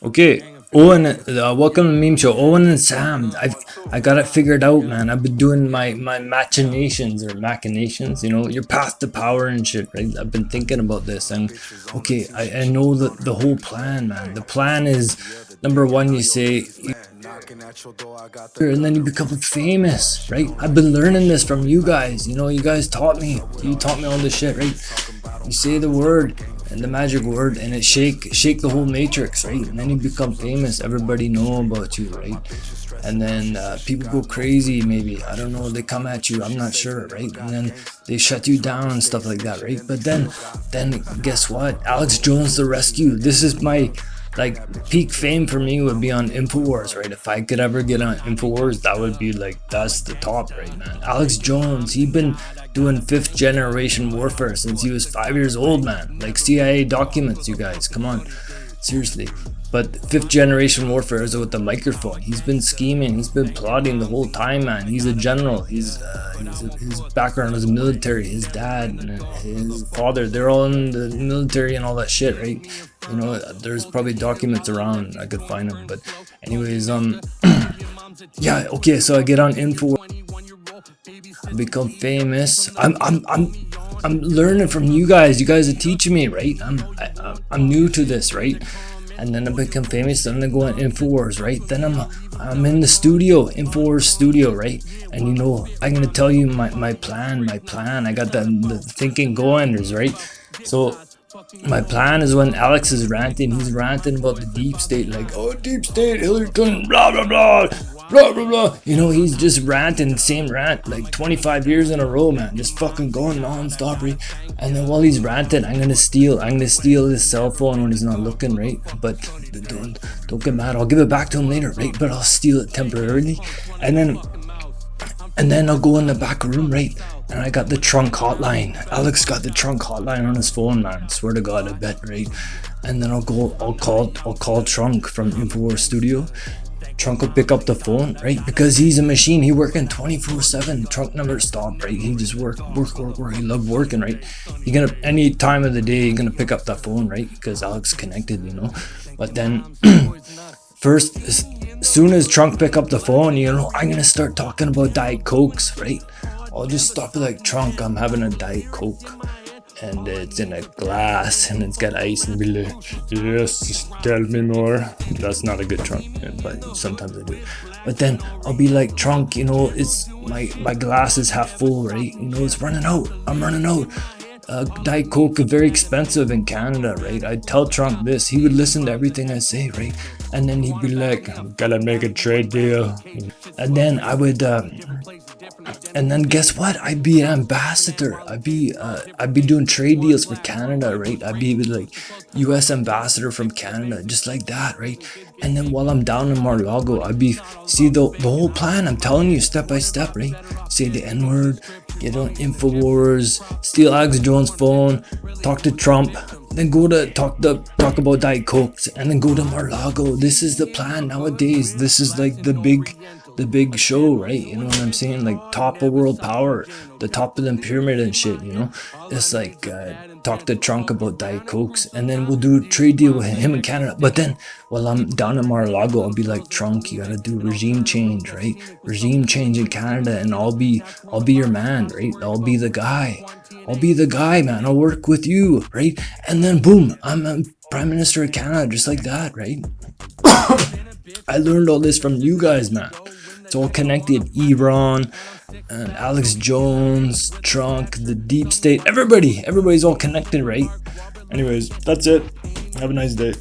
Okay, Owen, welcome to Meme Show. Owen and Sam, I got it figured out, man. I've been doing my machinations or machinations, your path to power and shit, right? I've been thinking about this, and okay, I know the whole plan, man. The plan is number one, you say, and then you become famous, right? I've been learning this from you guys. You guys taught me. You taught me all this shit, right? You say the word and the magic word, and it shake the whole matrix, right? And then you become famous. Everybody know about you, right? And then people go crazy. Maybe, I don't know. They come at you. I'm not sure, right? And then they shut you down and stuff like that, right? But then guess what? Alex Jones the rescue. This is my peak fame for me would be on InfoWars, right? If I could ever get on InfoWars, that would be that's the top, right, man? Alex Jones, he's been doing 5th generation warfare since he was 5 years old, man. Like CIA documents, you guys, come on, seriously. But 5th generation warfare is with the microphone. He's been scheming, he's been plotting the whole time, man. He's a general. His background is military. His dad and his father, they're all in the military and all that shit, right? There's probably documents around. I could find them, but anyways, yeah, okay. So I get on info, I become famous. I'm learning from you guys. You guys are teaching me, right? I'm new to this, right? And then I become famous. Then I go on InfoWars, right? Then I'm in the studio, InfoWars studio, right? And I'm gonna tell you my plan. I got the thinking goers, right? So my plan is when Alex is ranting, he's ranting about the deep state, like, oh, deep state, Hillary Clinton, blah blah blah, blah blah blah. He's just ranting the same rant like 25 years in a row, man, just fucking going non-stop, right? And then while he's ranting, I'm gonna steal his cell phone when he's not looking, right? But don't get mad, I'll give it back to him later, right? But I'll steal it temporarily, and then I'll go in the back room, right? And I got the trunk hotline. Alex got the trunk hotline on his phone, man. Swear to God, I bet, right? And then I'll call Trunk from InfoWars Studio. Trunk will pick up the phone, right? Because he's a machine. He working 24/7. Trunk never stop, right? He just work. He love working, right? Any time of the day, he's gonna pick up that phone, right? Because Alex connected, But then first, as soon as Trunk pick up the phone, I'm gonna start talking about Diet Cokes, right? I'll just stop it like, Trunk, I'm having a Diet Coke, and it's in a glass, and it's got ice, and be like, yes, just tell me more. That's not a good Trunk, but sometimes I do. But then I'll be like, Trunk, it's my glass is half full, right? It's running out. I'm running out. Diet Coke is very expensive in Canada, right? I'd tell Trump this, he would listen to everything I say, right? And then he'd be like, gotta make a trade deal. And then I would, and then guess what? I'd be an ambassador. I'd be doing trade deals for Canada, right? I'd be like U.S. ambassador from Canada, just like that, right? And then while I'm down in Mar-a-Lago, see the whole plan. I'm telling you step by step, right? Say the N-word, get on InfoWars, steal Alex Jones' phone, talk to Trump, then go to talk about Diet Cokes, and then go to Mar-a-Lago. This is the plan nowadays. This is like the big show, right? You know what I'm saying? Like top of world power, the top of the pyramid and shit, It's like talk to Trump about Diet Cokes, and then we'll do a trade deal with him in Canada. But then while I'm down in Mar-a-Lago, I'll be like, Trump, you gotta do regime change, right? Regime change in Canada, and I'll be your man, right? I'll be the guy. Man. I'll work with you, right? And then boom, I'm Prime Minister of Canada, just like that, right? I learned all this from you guys, man. It's all connected. Iran and Alex Jones, Trump, the deep state, everybody's all connected, right? Anyways, that's it. Have a nice day.